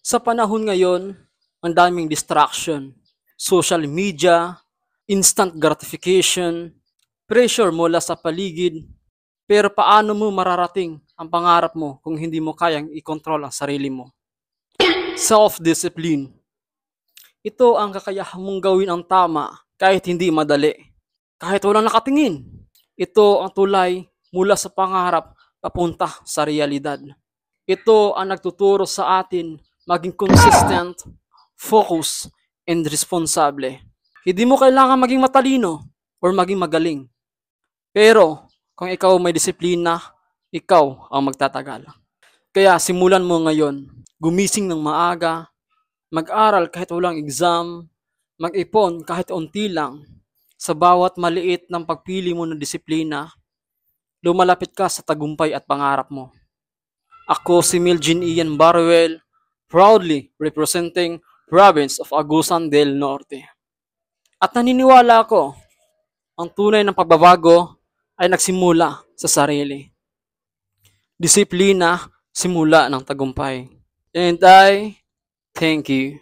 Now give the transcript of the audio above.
Sa panahon ngayon, ang daming distraction, social media, instant gratification, pressure mula sa paligid. Pero paano mo mararating ang pangarap mo kung hindi mo kayang i-control ang sarili mo? Self-discipline. Ito ang kakayahan mong gawin ang tama kahit hindi madali. Kahit walang nakatingin. Ito ang tulay mula sa pangarap papunta sa realidad. Ito ang nagtuturo sa atin maging consistent, focus, and responsable. Hindi mo kailangan maging matalino or maging magaling. Pero kung ikaw may disiplina, ikaw ang magtatagal. Kaya simulan mo ngayon. Gumising ng maaga, mag-aral kahit walang exam, mag-ipon kahit unti lang. Sa bawat maliit ng pagpili mo ng disiplina, lumalapit ka sa tagumpay at pangarap mo. Ako si Milgin Ian Baruel, proudly representing province of Agusan del Norte. At naniniwala ako, ang tunay ng pagbabago ay nagsimula sa sarili. Disiplina, simula ng tagumpay. And I thank you.